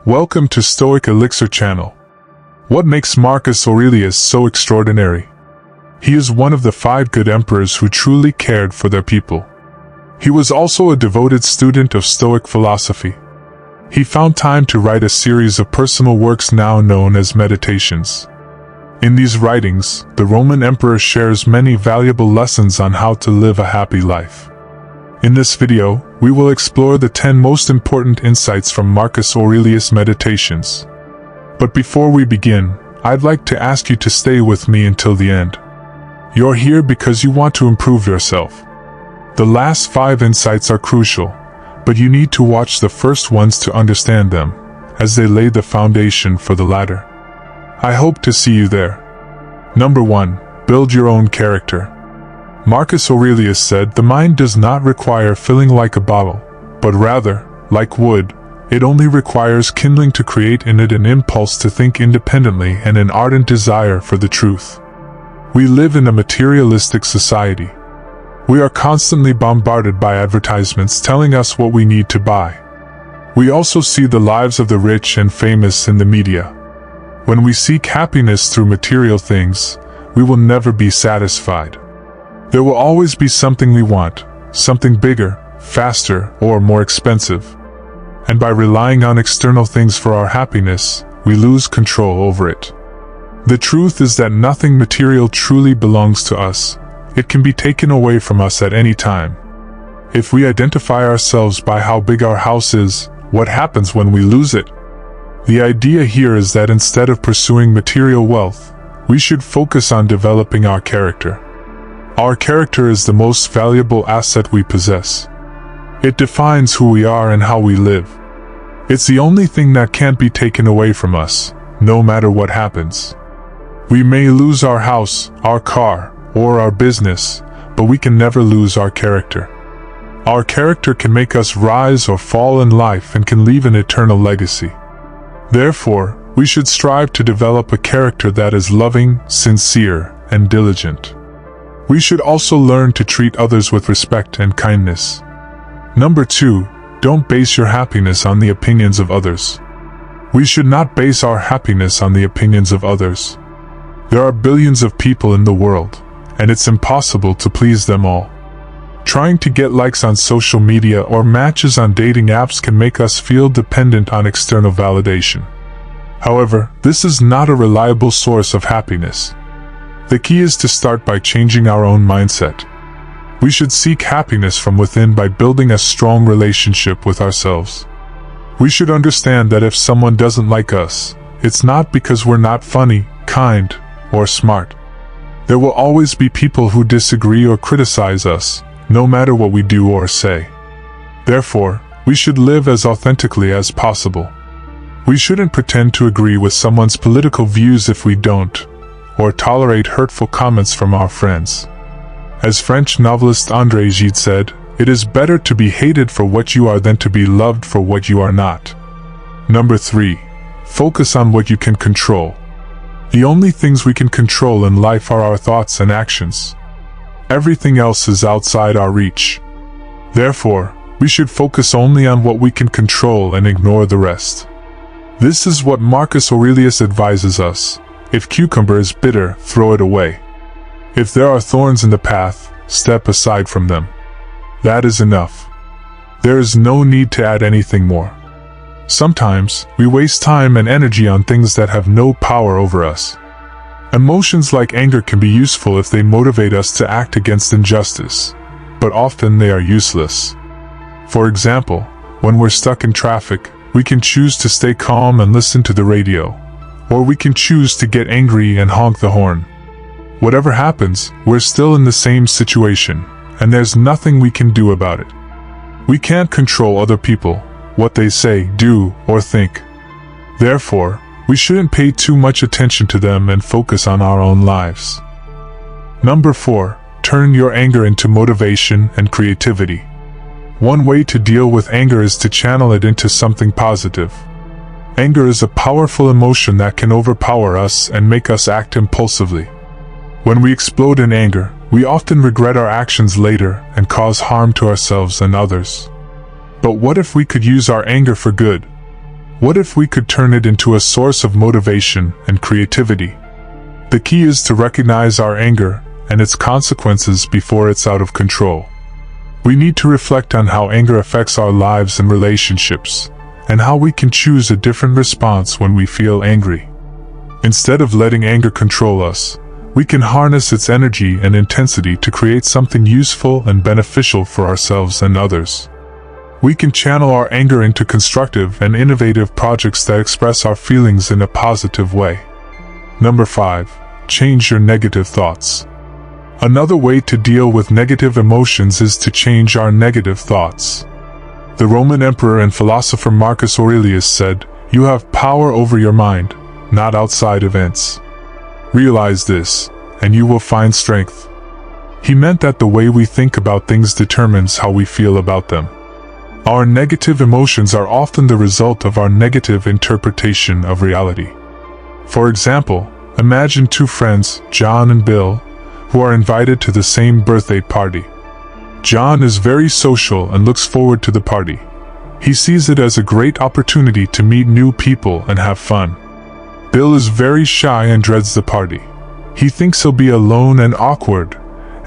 Welcome to Stoic Elixir channel. What makes Marcus Aurelius so extraordinary? He is one of the 5 good emperors who truly cared for their people. He was also a devoted student of Stoic philosophy. He found time to write a series of personal works now known as meditations. In these writings, the Roman emperor shares many valuable lessons on how to live a happy life. In this video, we will explore the 10 most important insights from Marcus Aurelius' meditations. But before we begin, I'd like to ask you to stay with me until the end. You're here because you want to improve yourself. The last 5 insights are crucial, but you need to watch the first ones to understand them, as they lay the foundation for the latter. I hope to see you there. Number 1. Build your own character. Marcus Aurelius said, "The mind does not require filling like a bottle, but rather, like wood, it only requires kindling to create in it an impulse to think independently and an ardent desire for the truth." We live in a materialistic society. We are constantly bombarded by advertisements telling us what we need to buy. We also see the lives of the rich and famous in the media. When we seek happiness through material things, we will never be satisfied. There will always be something we want, something bigger, faster, or more expensive. And by relying on external things for our happiness, we lose control over it. The truth is that nothing material truly belongs to us. It can be taken away from us at any time. If we identify ourselves by how big our house is, what happens when we lose it? The idea here is that instead of pursuing material wealth, we should focus on developing our character. Our character is the most valuable asset we possess. It defines who we are and how we live. It's the only thing that can't be taken away from us, no matter what happens. We may lose our house, our car, or our business, but we can never lose our character. Our character can make us rise or fall in life and can leave an eternal legacy. Therefore, we should strive to develop a character that is loving, sincere, and diligent. We should also learn to treat others with respect and kindness. Number 2. Don't base your happiness on the opinions of others. We should not base our happiness on the opinions of others. There are billions of people in the world, and it's impossible to please them all. Trying to get likes on social media or matches on dating apps can make us feel dependent on external validation. However, this is not a reliable source of happiness. The key is to start by changing our own mindset. We should seek happiness from within by building a strong relationship with ourselves. We should understand that if someone doesn't like us, it's not because we're not funny, kind, or smart. There will always be people who disagree or criticize us, no matter what we do or say. Therefore, we should live as authentically as possible. We shouldn't pretend to agree with someone's political views if we don't, or tolerate hurtful comments from our friends. As French novelist André Gide said, "It is better to be hated for what you are than to be loved for what you are not." Number 3. Focus on what you can control. The only things we can control in life are our thoughts and actions. Everything else is outside our reach. Therefore, we should focus only on what we can control and ignore the rest. This is what Marcus Aurelius advises us. If cucumber is bitter, throw it away. If there are thorns in the path, step aside from them. That is enough. There is no need to add anything more. Sometimes, we waste time and energy on things that have no power over us. Emotions like anger can be useful if they motivate us to act against injustice, but often they are useless. For example, when we're stuck in traffic, we can choose to stay calm and listen to the radio. Or we can choose to get angry and honk the horn. Whatever happens, we're still in the same situation, and there's nothing we can do about it. We can't control other people, what they say, do, or think. Therefore, we shouldn't pay too much attention to them and focus on our own lives. Number 4. Turn your anger into motivation and creativity. One way to deal with anger is to channel it into something positive. Anger is a powerful emotion that can overpower us and make us act impulsively. When we explode in anger, we often regret our actions later and cause harm to ourselves and others. But what if we could use our anger for good? What if we could turn it into a source of motivation and creativity? The key is to recognize our anger and its consequences before it's out of control. We need to reflect on how anger affects our lives and relationships, and how we can choose a different response when we feel angry. Instead of letting anger control us, we can harness its energy and intensity to create something useful and beneficial for ourselves and others. We can channel our anger into constructive and innovative projects that express our feelings in a positive way. Number 5. Change your negative thoughts. Another way to deal with negative emotions is to change our negative thoughts. The Roman emperor and philosopher Marcus Aurelius said, "You have power over your mind, not outside events. Realize this, and you will find strength." He meant that the way we think about things determines how we feel about them. Our negative emotions are often the result of our negative interpretation of reality. For example, imagine two friends, John and Bill, who are invited to the same birthday party. John is very social and looks forward to the party. He sees it as a great opportunity to meet new people and have fun. Bill is very shy and dreads the party. He thinks he'll be alone and awkward,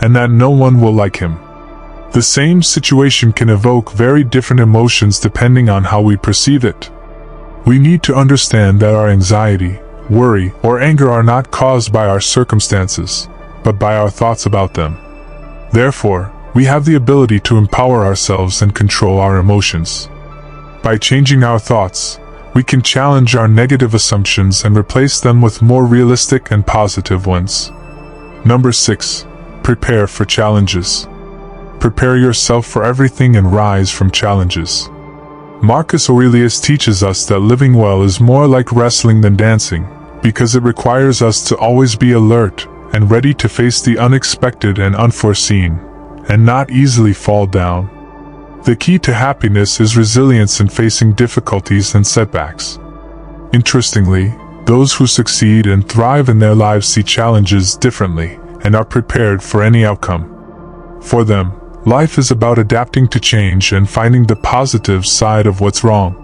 and that no one will like him. The same situation can evoke very different emotions depending on how we perceive it. We need to understand that our anxiety, worry, or anger are not caused by our circumstances, but by our thoughts about them. Therefore, we have the ability to empower ourselves and control our emotions. By changing our thoughts, we can challenge our negative assumptions and replace them with more realistic and positive ones. Number 6. Prepare for challenges. Prepare yourself for everything and rise from challenges. Marcus Aurelius teaches us that living well is more like wrestling than dancing, because it requires us to always be alert and ready to face the unexpected and unforeseen, and not easily fall down. The key to happiness is resilience in facing difficulties and setbacks. Interestingly, those who succeed and thrive in their lives see challenges differently and are prepared for any outcome. For them, life is about adapting to change and finding the positive side of what's wrong.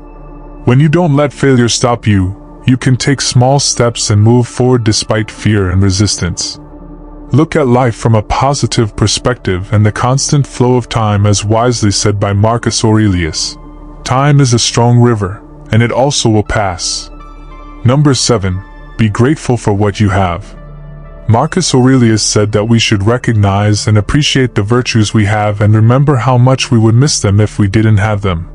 When you don't let failure stop you, you can take small steps and move forward despite fear and resistance. Look at life from a positive perspective and the constant flow of time, as wisely said by Marcus Aurelius. Time is a strong river, and it also will pass. Number 7. Be grateful for what you have. Marcus Aurelius said that we should recognize and appreciate the virtues we have and remember how much we would miss them if we didn't have them.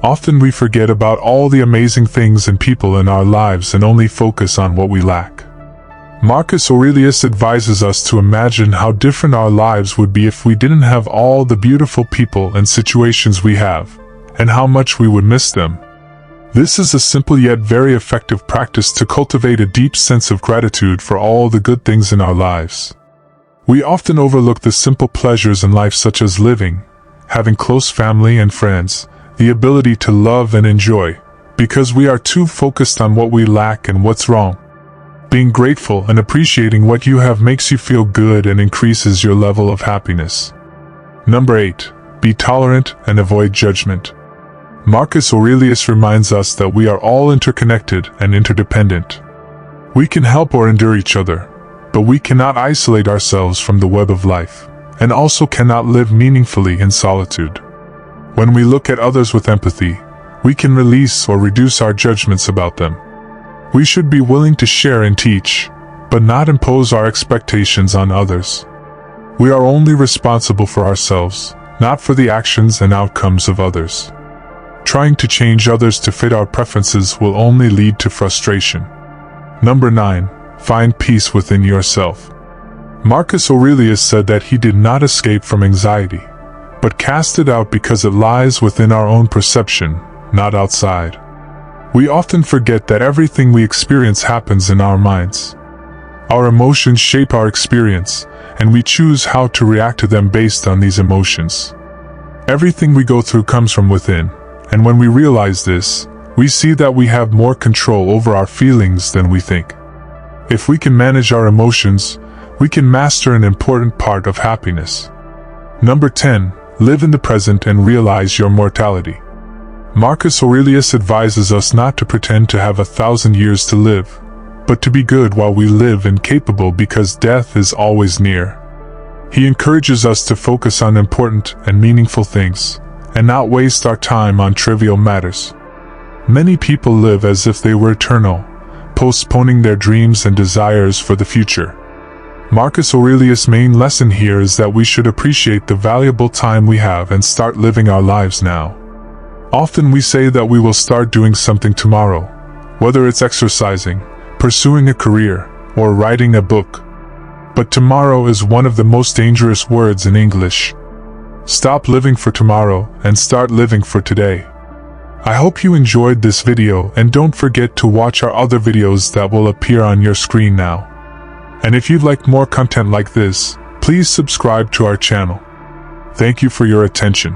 Often we forget about all the amazing things and people in our lives and only focus on what we lack. Marcus Aurelius advises us to imagine how different our lives would be if we didn't have all the beautiful people and situations we have, and how much we would miss them. This is a simple yet very effective practice to cultivate a deep sense of gratitude for all the good things in our lives. We often overlook the simple pleasures in life, such as living, having close family and friends, the ability to love and enjoy, because we are too focused on what we lack and what's wrong. Being grateful and appreciating what you have makes you feel good and increases your level of happiness. Number 8. Be tolerant and avoid judgment. Marcus Aurelius reminds us that we are all interconnected and interdependent. We can help or endure each other, but we cannot isolate ourselves from the web of life, and also cannot live meaningfully in solitude. When we look at others with empathy, we can release or reduce our judgments about them. We should be willing to share and teach, but not impose our expectations on others. We are only responsible for ourselves, not for the actions and outcomes of others. Trying to change others to fit our preferences will only lead to frustration. Number 9. Find peace within yourself. Marcus Aurelius said that he did not escape from anxiety, but cast it out because it lies within our own perception, not outside. We often forget that everything we experience happens in our minds. Our emotions shape our experience, and we choose how to react to them based on these emotions. Everything we go through comes from within, and when we realize this, we see that we have more control over our feelings than we think. If we can manage our emotions, we can master an important part of happiness. Number 10. Live in the present and realize your mortality. Marcus Aurelius advises us not to pretend to have 1,000 years to live, but to be good while we live and capable because death is always near. He encourages us to focus on important and meaningful things, and not waste our time on trivial matters. Many people live as if they were eternal, postponing their dreams and desires for the future. Marcus Aurelius' main lesson here is that we should appreciate the valuable time we have and start living our lives now. Often we say that we will start doing something tomorrow, whether it's exercising, pursuing a career, or writing a book. But tomorrow is one of the most dangerous words in English. Stop living for tomorrow and start living for today. I hope you enjoyed this video, and don't forget to watch our other videos that will appear on your screen now. And if you'd like more content like this, please subscribe to our channel. Thank you for your attention.